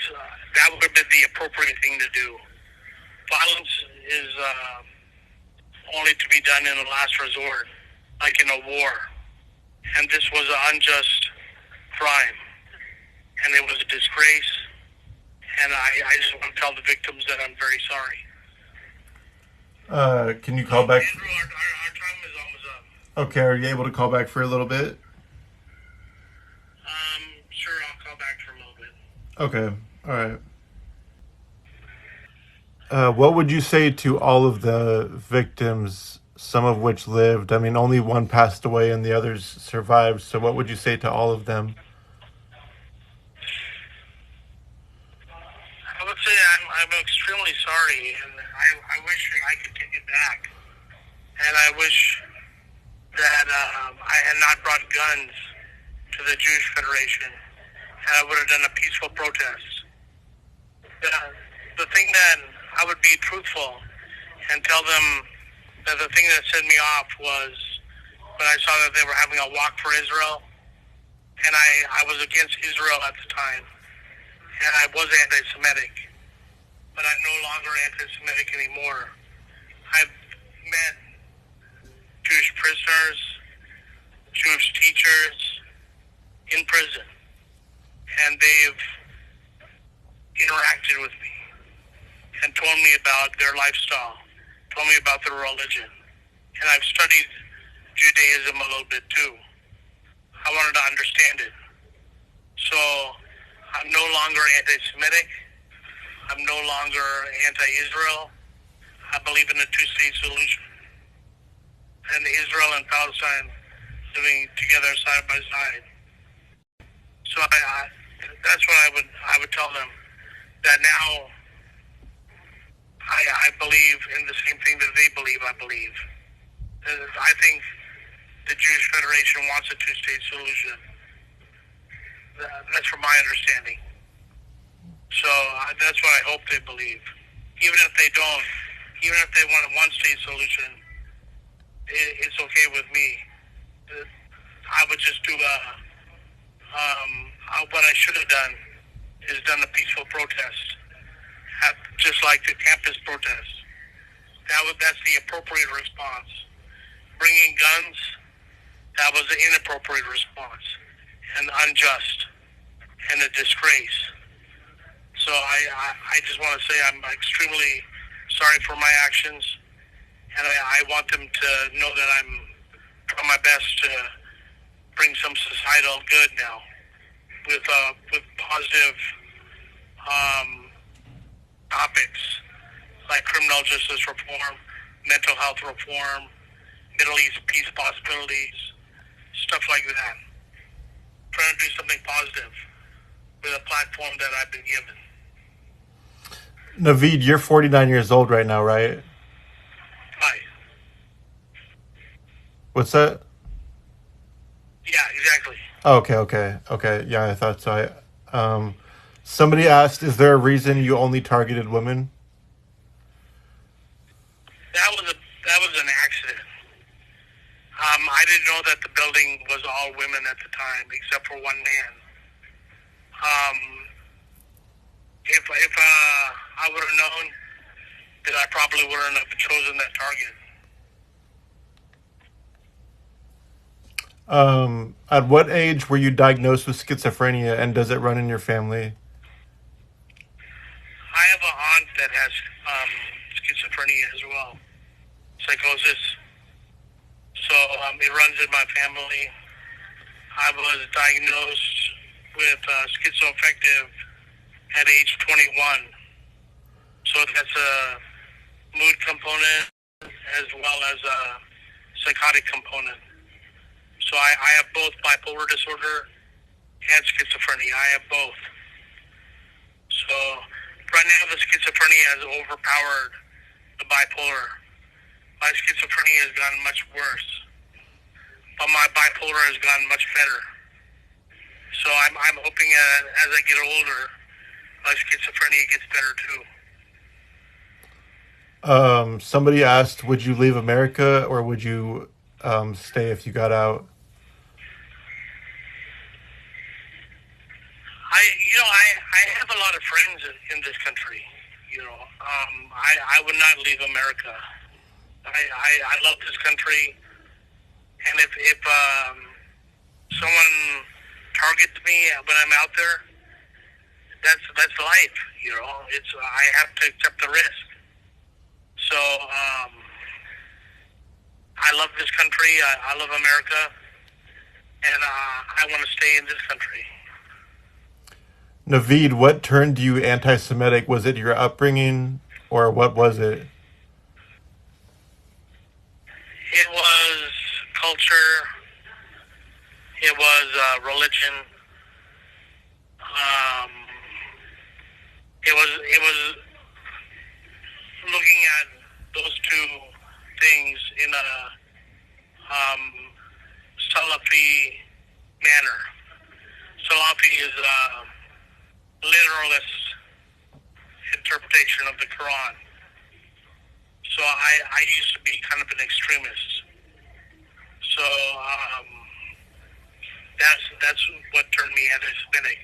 would have been the appropriate thing to do. Violence is only to be done in a last resort, like in a war. And this was an unjust crime. and it was a disgrace. And I just want to tell the victims that I'm very sorry. Can you call back? Andrew, our time is almost up. Okay, are you able to call back for a little bit? Sure, I'll call back for a little bit. Okay, all right. What would you say to all of the victims, some of which lived? I mean, only one passed away and the others survived. So what would you say to all of them? I would say I'm extremely sorry, and I wish I could take it back. And I wish that I had not brought guns to the Jewish Federation, and I would have done a peaceful protest. The thing that I would be truthful and tell them that the thing that set me off was when I saw that they were having a walk for Israel, and I was against Israel at the time, and I was anti-Semitic, but I'm no longer anti-Semitic anymore. I've met Jewish prisoners, Jewish teachers in prison, and they've interacted with me and told me about their lifestyle, told me about their religion. And I've studied Judaism a little bit too. I wanted to understand it. So I'm no longer anti-Semitic. I'm no longer anti-Israel. I believe in a two-state solution. And Israel and Palestine living together side by side. So that's what I would tell them. That now I believe in the same thing that they believe I believe. I think the Jewish Federation wants a two-state solution. That's from my understanding. So that's what I hope they believe. Even if they don't, even if they want a one-state solution, it's okay with me. I would just do what I should have done is done a peaceful protest, just like the campus protest. That's the appropriate response. Bringing guns, that was an inappropriate response, and unjust, and a disgrace. So I just want to say I'm extremely sorry for my actions, and I want them to know that I'm trying my best to bring some societal good now with positive topics like criminal justice reform, mental health reform, Middle East peace possibilities, stuff like that. Trying to do something positive with a platform that I've been given. Naveed, you're 49 years old right now, right? Hi. What's that? Yeah, exactly. Okay. Yeah, I thought so. Somebody asked, is there a reason you only targeted women? That was an accident. I didn't know that the building was all women at the time, except for one man. If I would have known, then I probably wouldn't have chosen that target. At what age were you diagnosed with schizophrenia, and does it run in your family? I have an aunt that has schizophrenia as well, psychosis. So it runs in my family. I was diagnosed with schizoaffective at age 21. So that's a mood component as well as a psychotic component. So I have both bipolar disorder and schizophrenia. I have both. So right now the schizophrenia has overpowered the bipolar. My schizophrenia has gotten much worse, but my bipolar has gotten much better. So I'm hoping as I get older, my schizophrenia gets better too. Somebody asked, would you leave America or would you stay if you got out? I have a lot of friends in this country. I would not leave America. I love this country, and if someone targets me when I'm out there, that's life. It's I have to accept the risk. So I love this country. I love America, and I want to stay in this country. Naveed, what turned you anti-Semitic? Was it your upbringing, or what was it? It was culture. It was religion. It was looking at those two things in a Salafi manner. Salafi is a literalist interpretation of the Quran. So I used to be kind of an extremist. So that's what turned me anti-Semitic.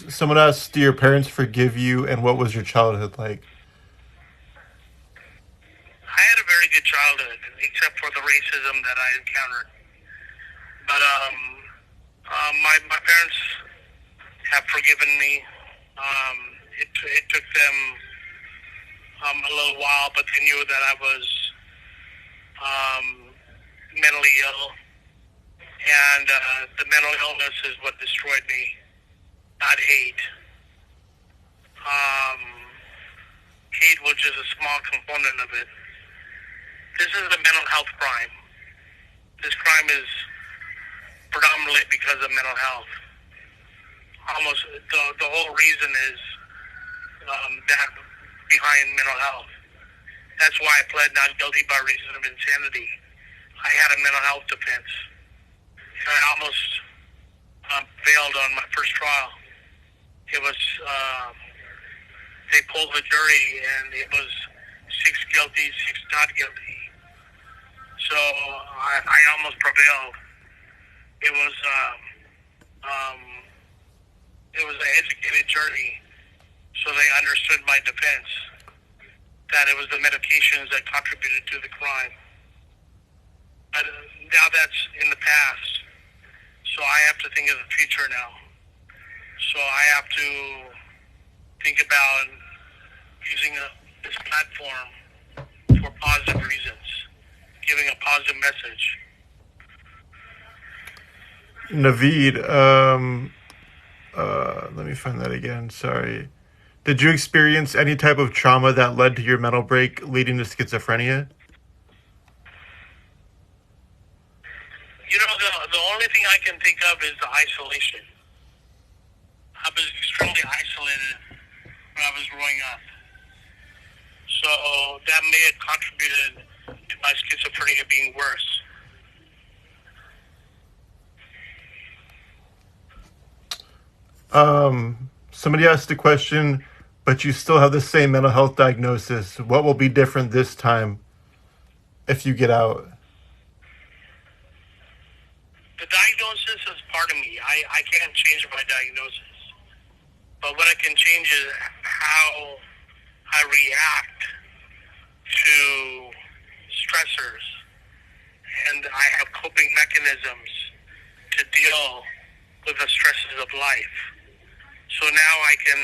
Someone asked, do your parents forgive you, and what was your childhood like? I had a very good childhood, except for the racism that I encountered. But my parents have forgiven me. It took them a little while, but they knew that I was mentally ill, and the mental illness is what destroyed me, not hate. Hate was just a small component of it. This is a mental health crime. This crime is predominantly because of mental health. Almost the whole reason is that behind mental health. That's why I pled not guilty by reason of insanity. I had a mental health defense. And I almost failed on my first trial. It was, they pulled the jury and it was 6 guilty, 6 not guilty. So I almost prevailed. It was an educated jury, so they understood my defense, that it was the medications that contributed to the crime. But now that's in the past, so I have to think of the future now. So I have to think about using this platform for positive reasons, giving a positive message. Naveed, let me find that again. Sorry. Did you experience any type of trauma that led to your mental break, leading to schizophrenia? The only thing I can think of is the isolation. I was extremely isolated when I was growing up. So that may have contributed to my schizophrenia being worse. Somebody asked a question, but you still have the same mental health diagnosis. What will be different this time if you get out? The diagnosis is part of me. I can't change my diagnosis. But what I can change is how I react to stressors. And I have coping mechanisms to deal with the stresses of life. So now I can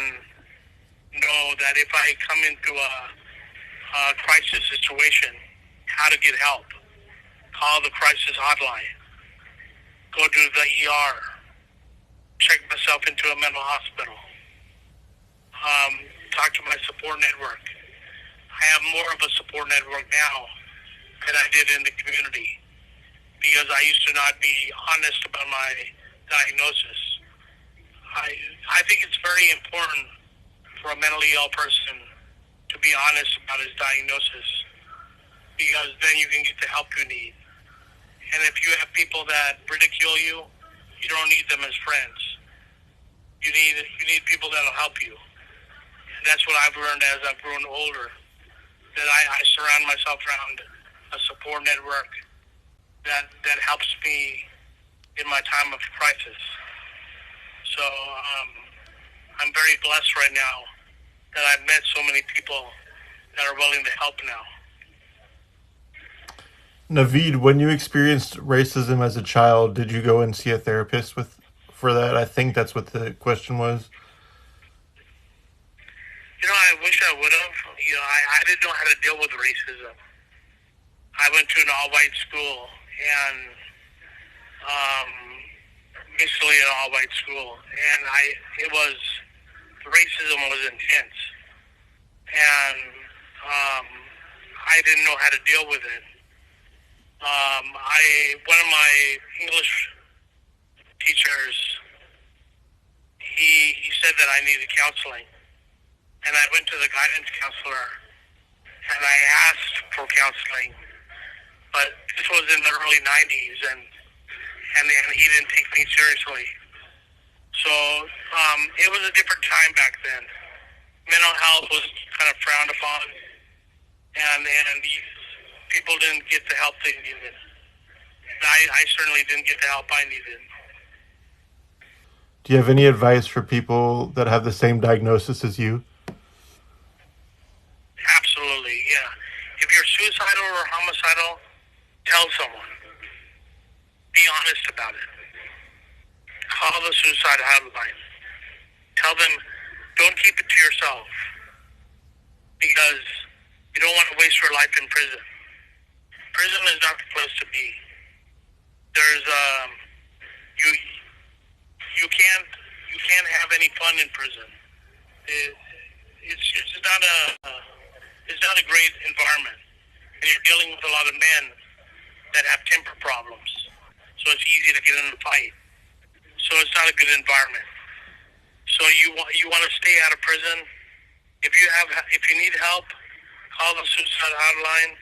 know that if I come into a crisis situation, how to get help. Call the crisis hotline. Go to the ER. Check myself into a mental hospital. Talk to my support network. I have more of a support network now than I did in the community, because I used to not be honest about my diagnosis. I think it's very important for a mentally ill person to be honest about his diagnosis, because then you can get the help you need. And if you have people that ridicule you, you don't need them as friends. You need people that'll help you. And that's what I've learned as I've grown older, that I surround myself around a support network that helps me in my time of crisis. So I'm very blessed right now that I've met so many people that are willing to help now. Naveed, when you experienced racism as a child, did you go and see a therapist for that? I think that's what the question was. I wish I would have. I didn't know how to deal with racism. I went to an all-white school, and basically an all-white school, and racism was intense, and I didn't know how to deal with it. One of my English teachers, he said that I needed counseling, and I went to the guidance counselor, and I asked for counseling, but this was in the early 90s, and he didn't take me seriously. So it was a different time back then. Mental health was kind of frowned upon, and people didn't get the help they needed. I certainly didn't get the help I needed. Do you have any advice for people that have the same diagnosis as you? Absolutely, yeah. If you're suicidal or homicidal, tell someone. Be honest about it. Call the suicide hotline. Tell them, don't keep it to yourself, because you don't want to waste your life in prison. Prison is not the place to be. There's you can't have any fun in prison. It's not a great environment, and you're dealing with a lot of men that have temper problems. So it's easy to get in a fight. So it's not a good environment. So you want to stay out of prison. If you need help, call the suicide hotline.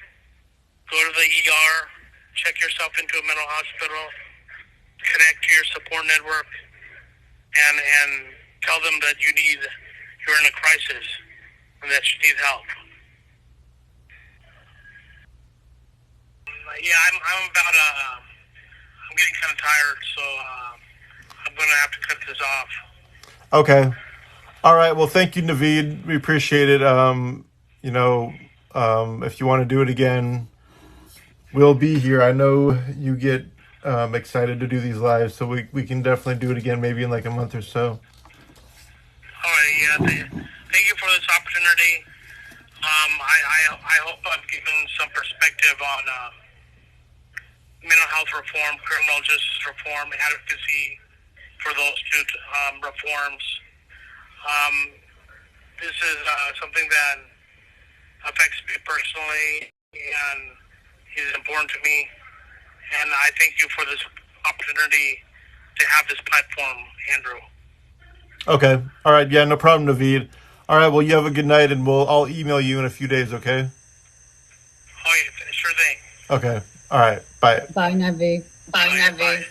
Go to the ER. Check yourself into a mental hospital. Connect to your support network, and tell them that you're in a crisis and that you need help. Yeah, I'm getting kind of tired, so I'm going to have to cut this off. Okay. All right. Well, thank you, Naveed. We appreciate it. If you want to do it again, we'll be here. I know you get excited to do these lives, so we can definitely do it again, maybe in like a month or so. All right. Yeah. Thank you for this opportunity. I hope I've given some perspective on mental health reform, criminal justice reform, advocacy for those two reforms. This is something that affects me personally and is important to me. And I thank you for this opportunity to have this platform, Andrew. Okay. All right. Yeah, no problem, Naveed. All right. Well, you have a good night, and I'll email you in a few days, okay? Oh, yeah, sure thing. Okay. All right. Bye. Bye, Naveed. Bye.